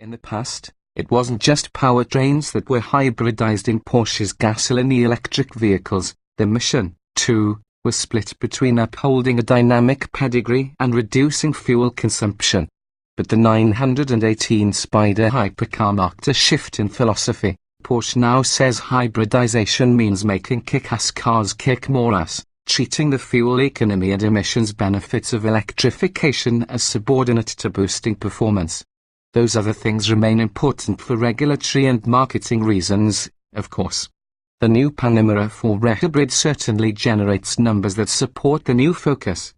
In the past, it wasn't just powertrains that were hybridized in Porsche's gasoline-electric vehicles. The mission, too, was split between upholding a dynamic pedigree and reducing fuel consumption. But the 918 Spider hypercar marked a shift in philosophy. Porsche now says hybridization means making kick-ass cars kick more ass, treating the fuel economy and emissions benefits of electrification as subordinate to boosting performance. Those other things remain important for regulatory and marketing reasons, of course. The new Panamera 4 hybrid certainly generates numbers that support the new focus.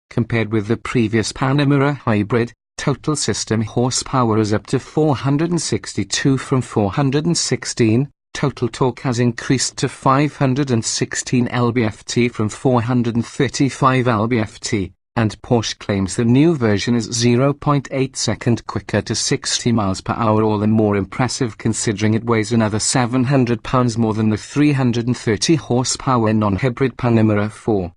Compared with the previous Panamera hybrid, total system horsepower is up to 462 from 416, total torque has increased to 516 lb-ft from 435 lb-ft, and Porsche claims the new version is 0.8 seconds quicker to 60 miles per hour, all the more impressive considering it weighs another 700 pounds more than the 330 horsepower non-hybrid Panamera 4.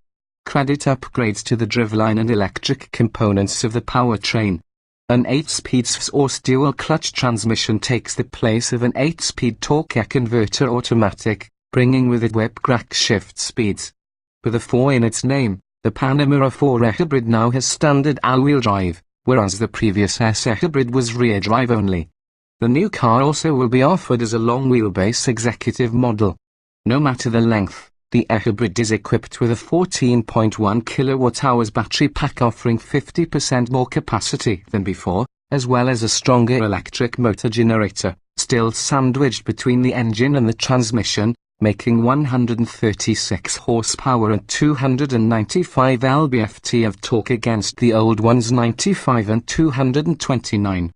Credit upgrades to the driveline and electric components of the powertrain. An 8-speed force dual-clutch transmission takes the place of an 8-speed torque converter automatic, bringing with it whip-crack shift speeds. With a 4 in its name, the Panamera 4 hybrid now has standard all-wheel drive, whereas the previous S hybrid was rear drive only. The new car also will be offered as a long-wheelbase executive model. No matter the length, the hybrid is equipped with a 14.1 kWh battery pack offering 50% more capacity than before, as well as a stronger electric motor generator, still sandwiched between the engine and the transmission, making 136 horsepower and 295 lb-ft of torque against the old one's 95 and 229.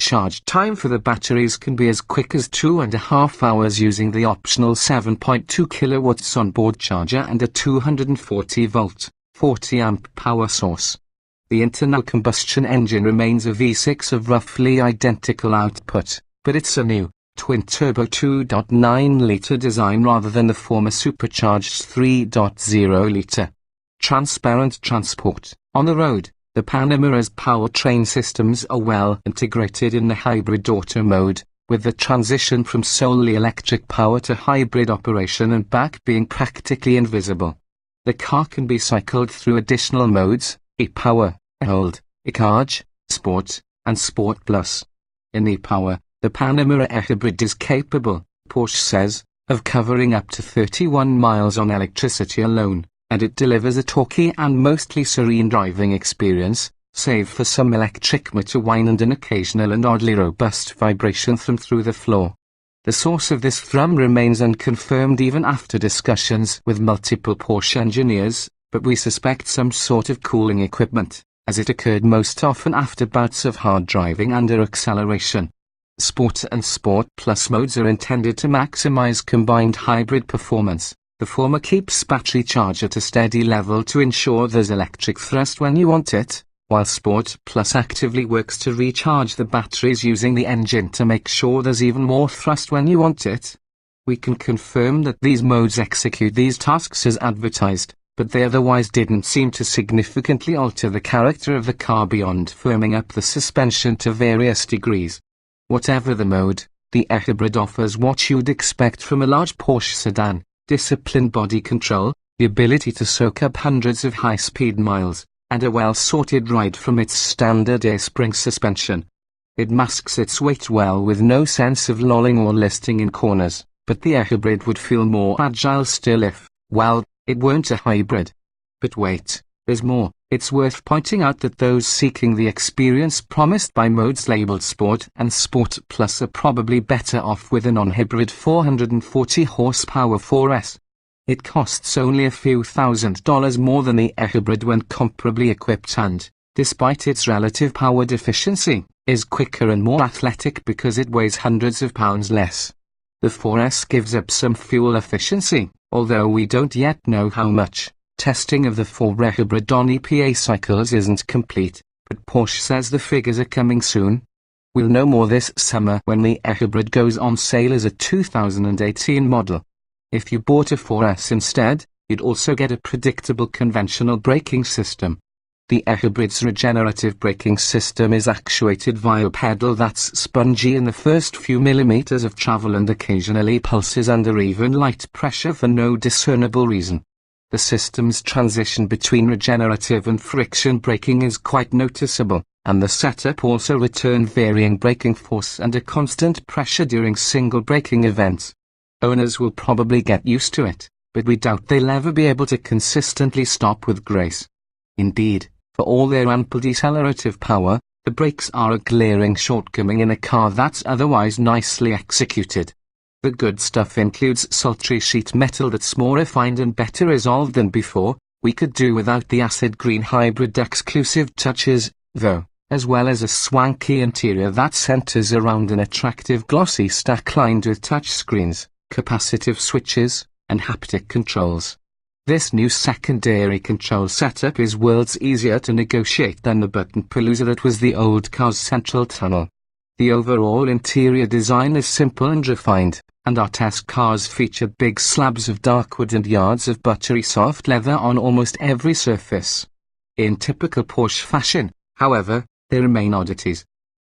Charge time for the batteries can be as quick as 2.5 hours using the optional 7.2 kilowatts onboard charger and a 240-volt, 40-amp power source. The internal combustion engine remains a V6 of roughly identical output, but it's a new, twin-turbo 2.9-litre design rather than the former supercharged 3.0-litre. Transparent transport. On the road, the Panamera's powertrain systems are well integrated in the hybrid auto mode, with the transition from solely electric power to hybrid operation and back being practically invisible. The car can be cycled through additional modes: e-Power, e-Hold, e-Charge, Sport, and Sport Plus. In e-Power, the Panamera hybrid is capable, Porsche says, of covering up to 31 miles on electricity alone, and it delivers a torquey and mostly serene driving experience, save for some electric motor whine and an occasional and oddly robust vibration through the floor. The source of this thrum remains unconfirmed even after discussions with multiple Porsche engineers, but we suspect some sort of cooling equipment, as it occurred most often after bouts of hard driving under acceleration. Sport and Sport Plus modes are intended to maximize combined hybrid performance. The former keeps battery charge at a steady level to ensure there's electric thrust when you want it, while Sport Plus actively works to recharge the batteries using the engine to make sure there's even more thrust when you want it. We can confirm that these modes execute these tasks as advertised, but they otherwise didn't seem to significantly alter the character of the car beyond firming up the suspension to various degrees. Whatever the mode, the hybrid offers what you'd expect from a large Porsche sedan: disciplined body control, the ability to soak up hundreds of high-speed miles, and a well-sorted ride from its standard air-spring suspension. It masks its weight well with no sense of lolling or listing in corners, but the hybrid would feel more agile still if, well, it weren't a hybrid. But wait, there's more. It's worth pointing out that those seeking the experience promised by modes labeled Sport and Sport Plus are probably better off with a non-hybrid 440 horsepower 4S. It costs only a few $1,000s more than the hybrid when comparably equipped and, despite its relative power deficiency, is quicker and more athletic because it weighs hundreds of pounds less. The 4S gives up some fuel efficiency, although we don't yet know how much. Testing of the 4 hybrid on EPA cycles isn't complete, but Porsche says the figures are coming soon. We'll know more this summer when the hybrid goes on sale as a 2018 model. If you bought a 4S instead, you'd also get a predictable conventional braking system. The hybrid's regenerative braking system is actuated via a pedal that's spongy in the first few millimeters of travel and occasionally pulses under even light pressure for no discernible reason. The system's transition between regenerative and friction braking is quite noticeable, and the setup also returns varying braking force under constant pressure during single braking events. Owners will probably get used to it, but we doubt they'll ever be able to consistently stop with grace. Indeed, for all their ample decelerative power, the brakes are a glaring shortcoming in a car that's otherwise nicely executed. The good stuff includes sultry sheet metal that's more refined and better resolved than before. We could do without the acid green hybrid exclusive touches, though, as well as a swanky interior that centers around an attractive glossy stack lined with touchscreens, capacitive switches, and haptic controls. This new secondary control setup is worlds easier to negotiate than the button palooza that was the old car's central tunnel. The overall interior design is simple and refined, and our test cars featured big slabs of dark wood and yards of buttery soft leather on almost every surface. In typical Porsche fashion, however, there remain oddities.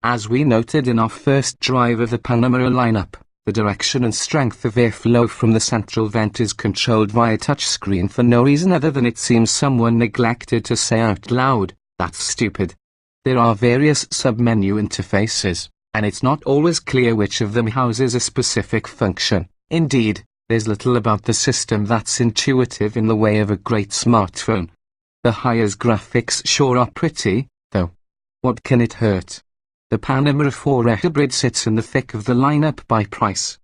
As we noted in our first drive of the Panamera lineup, the direction and strength of airflow from the central vent is controlled via touchscreen for no reason other than it seems someone neglected to say out loud, "That's stupid." There are various sub-menu interfaces, and it's not always clear which of them houses a specific function. Indeed, there's little about the system that's intuitive in the way of a great smartphone. The high-res graphics sure are pretty, though. What can it hurt? The Panamera 4 hybrid sits in the thick of the lineup by price.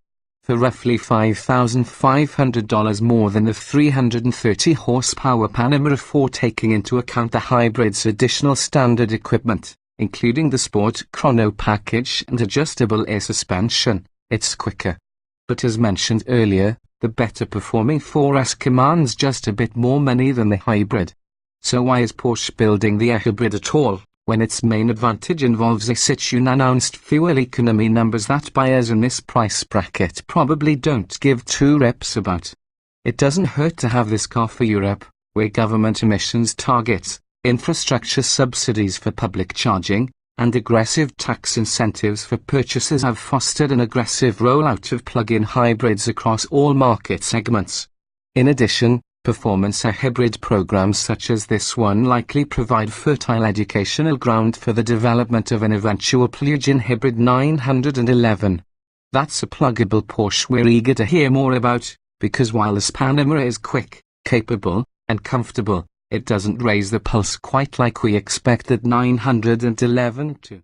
For roughly $5,500 more than the 330 horsepower Panamera 4, taking into account the hybrid's additional standard equipment, including the Sport Chrono package and adjustable air suspension, it's quicker. But as mentioned earlier, the better performing 4S commands just a bit more money than the hybrid. So why is Porsche building the hybrid at all, when its main advantage involves a such unannounced fuel economy numbers that buyers in this price bracket probably don't give two rips about? It doesn't hurt to have this car for Europe, where government emissions targets, infrastructure subsidies for public charging, and aggressive tax incentives for purchasers have fostered an aggressive rollout of plug-in hybrids across all market segments. In addition, performance hybrid programs such as this one likely provide fertile educational ground for the development of an eventual plug-in hybrid 911. That's a pluggable Porsche we're eager to hear more about, because while this Panamera is quick, capable, and comfortable, it doesn't raise the pulse quite like we expected 911 to.